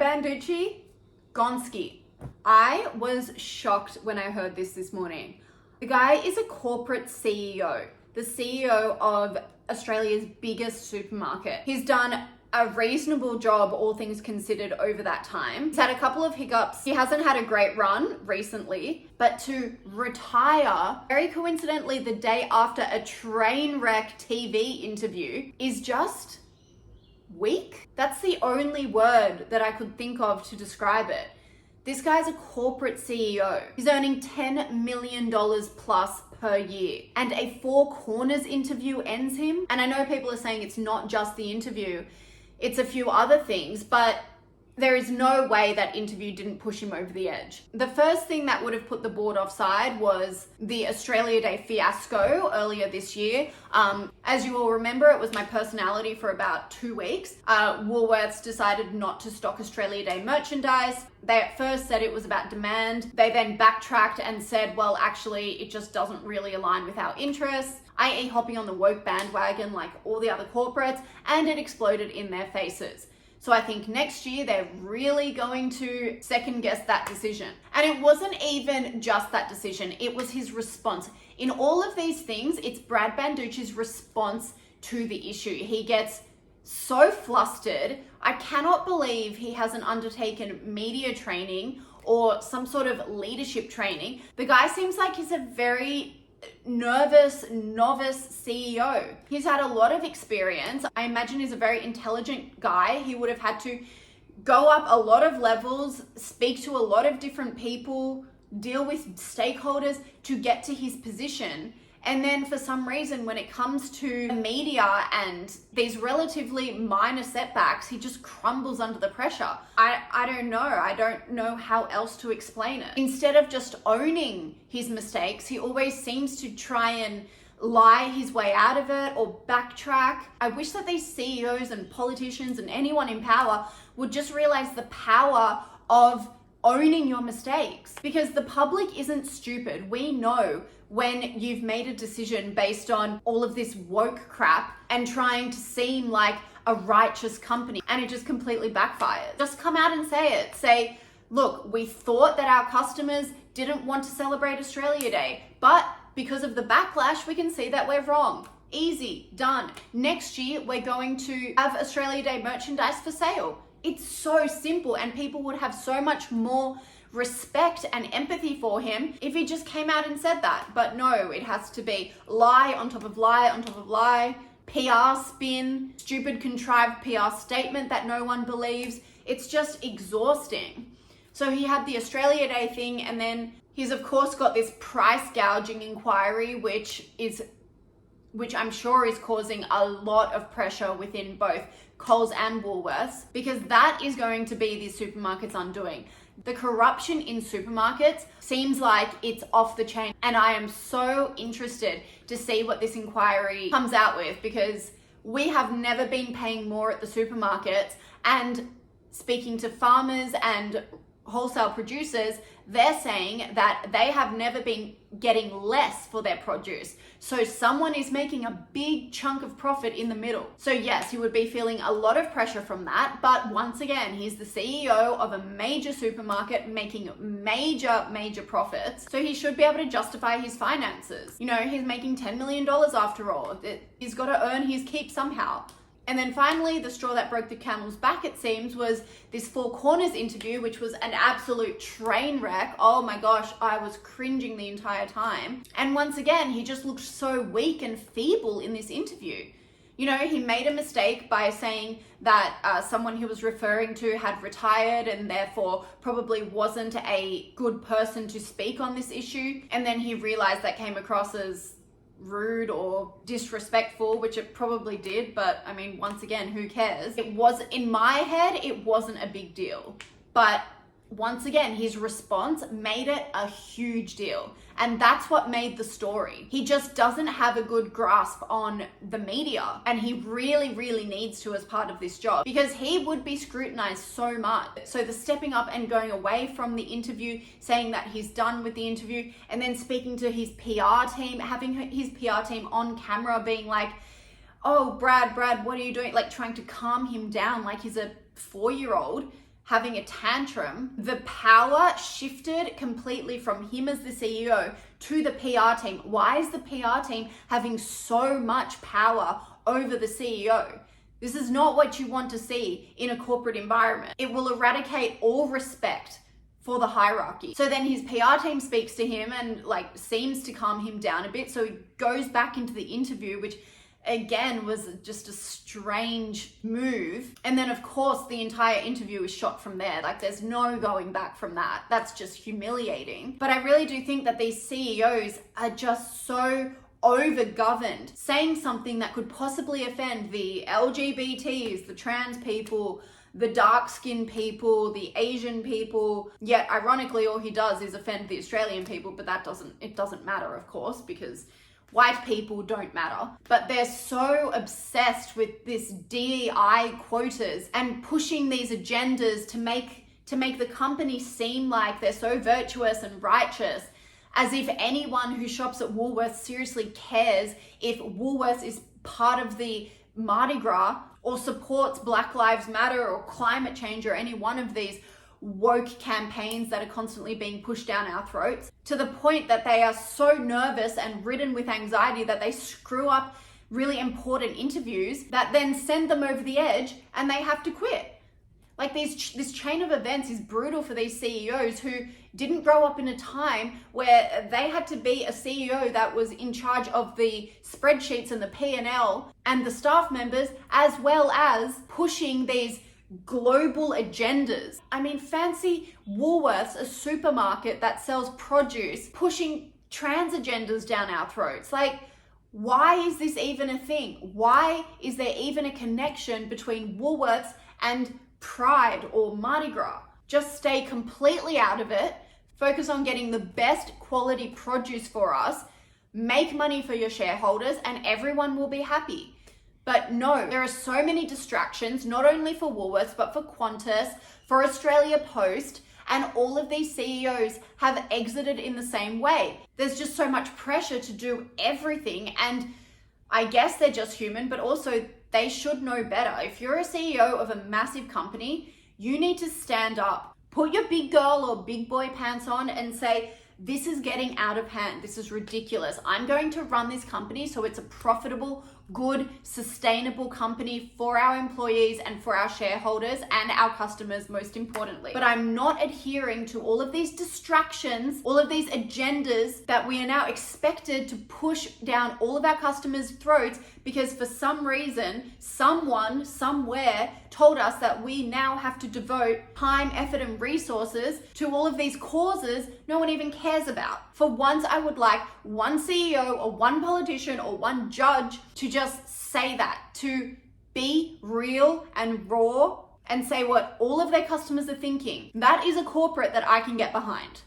Banducci, Gonski. I was shocked when I heard this morning. The guy is a corporate CEO, the CEO of Australia's biggest supermarket. He's done a reasonable job, all things considered, over that time. He's had a couple of hiccups. He hasn't had a great run recently, but to retire, very coincidentally, the day after a train wreck TV interview is just weak. That's the only word that I could think of to describe it. This guy's a corporate CEO. He's earning $10 million plus per year. And a Four Corners interview ends him. And I know people are saying it's not just the interview, it's a few other things, but there is no way that interview didn't push him over the edge. The first thing that would have put the board offside was the Australia Day fiasco earlier this year. As you all remember, it was my personality for about 2 weeks. Woolworths decided not to stock Australia Day merchandise. They at first said it was about demand. They then backtracked and said, well, actually, it just doesn't really align with our interests, i.e. hopping on the woke bandwagon like all the other corporates, and it exploded in their faces. So I think next year they're really going to second guess that decision. And it wasn't even just that decision, it was his response. In all of these things, it's Brad Banducci's response to the issue. He gets so flustered. I cannot believe he hasn't undertaken media training or some sort of leadership training. The guy seems like he's a very nervous, novice CEO. He's had a lot of experience. I imagine he's a very intelligent guy. He would have had to go up a lot of levels, speak to a lot of different people, deal with stakeholders to get to his position. And then for some reason, when it comes to media and these relatively minor setbacks, he just crumbles under the pressure. I don't know. I don't know how else to explain it. Instead of just owning his mistakes, he always seems to try and lie his way out of it or backtrack. I wish that these CEOs and politicians and anyone in power would just realize the power of owning your mistakes, because the public isn't stupid. We know when you've made a decision based on all of this woke crap and trying to seem like a righteous company, and it just completely backfires. Just come out and say it. Say, look, we thought that our customers didn't want to celebrate Australia Day, but because of the backlash, we can see that we're wrong. Easy, done. Next year, we're going to have Australia Day merchandise for sale. It's so simple, and people would have so much more respect and empathy for him if he just came out and said that. But no, it has to be lie on top of lie on top of lie, PR spin, stupid contrived PR statement that no one believes. It's just exhausting. So he had the Australia Day thing, and then he's of course got this price gouging inquiry, which I'm sure is causing a lot of pressure within both Coles and Woolworths, because that is going to be these supermarkets' undoing. The corruption in supermarkets seems like it's off the chain, and I am so interested to see what this inquiry comes out with, because we have never been paying more at the supermarkets, and speaking to farmers and wholesale producers, they're saying that they have never been getting less for their produce. So someone is making a big chunk of profit in the middle. So yes, he would be feeling a lot of pressure from that. But once again, he's the CEO of a major supermarket making major profits. So he should be able to justify his finances. You know, he's making $10 million after all. He's got to earn his keep somehow. And then finally, the straw that broke the camel's back, it seems, was this Four Corners interview, which was an absolute train wreck. Oh my gosh, I was cringing the entire time. And once again, he just looked so weak and feeble in this interview. You know, he made a mistake by saying that someone he was referring to had retired and therefore probably wasn't a good person to speak on this issue. And then he realized that came across as rude or disrespectful, which it probably did, but I mean, once again, who cares? It was, in my head, it wasn't a big deal, but once again, his response made it a huge deal. And that's what made the story. He just doesn't have a good grasp on the media, and he really needs to as part of this job, because he would be scrutinized so much. So the stepping up and going away from the interview, saying that he's done with the interview, and then speaking to his PR team, having his PR team on camera being like, oh, Brad, what are you doing? Like trying to calm him down like he's a 4-year-old. having a tantrum, the power shifted completely from him as the CEO to the PR team. Why is the PR team having so much power over the CEO? This is not what you want to see in a corporate environment. It will eradicate all respect for the hierarchy. So then his PR team speaks to him and seems to calm him down a bit. So he goes back into the interview, which again was just a strange move. And then of course the entire interview is shot from there. There's no going back from that. That's just humiliating. But I really do think that these CEOs are just so over-governed, saying something that could possibly offend the LGBTs, the trans people, the dark-skinned people, the Asian people. Yet ironically, all he does is offend the Australian people, but it doesn't matter, of course, because white people don't matter. But they're so obsessed with this DEI quotas and pushing these agendas to make the company seem like they're so virtuous and righteous, as if anyone who shops at Woolworths seriously cares if Woolworths is part of the Mardi Gras or supports Black Lives Matter or climate change or any one of these woke campaigns that are constantly being pushed down our throats, to the point that they are so nervous and ridden with anxiety that they screw up really important interviews that then send them over the edge and they have to quit. This chain of events is brutal for these CEOs who didn't grow up in a time where they had to be a CEO that was in charge of the spreadsheets and the P&L and the staff members, as well as pushing these global agendas. I mean, fancy Woolworths, a supermarket that sells produce, pushing trans agendas down our throats. Why is this even a thing? Why is there even a connection between Woolworths and Pride or Mardi Gras? Just stay completely out of it. Focus on getting the best quality produce for us, make money for your shareholders, and everyone will be happy. But no, there are so many distractions, not only for Woolworths, but for Qantas, for Australia Post, and all of these CEOs have exited in the same way. There's just so much pressure to do everything, and I guess they're just human, but also they should know better. If you're a CEO of a massive company, you need to stand up. Put your big girl or big boy pants on and say, this is getting out of hand. This is ridiculous. I'm going to run this company so it's a profitable, good, sustainable company for our employees and for our shareholders and our customers, most importantly. But I'm not adhering to all of these distractions, all of these agendas that we are now expected to push down all of our customers' throats because for some reason, someone, somewhere told us that we now have to devote time, effort, and resources to all of these causes no one even cares about. For once, I would like one CEO or one politician or one judge to just say that, to be real and raw and say what all of their customers are thinking. That is a corporate that I can get behind.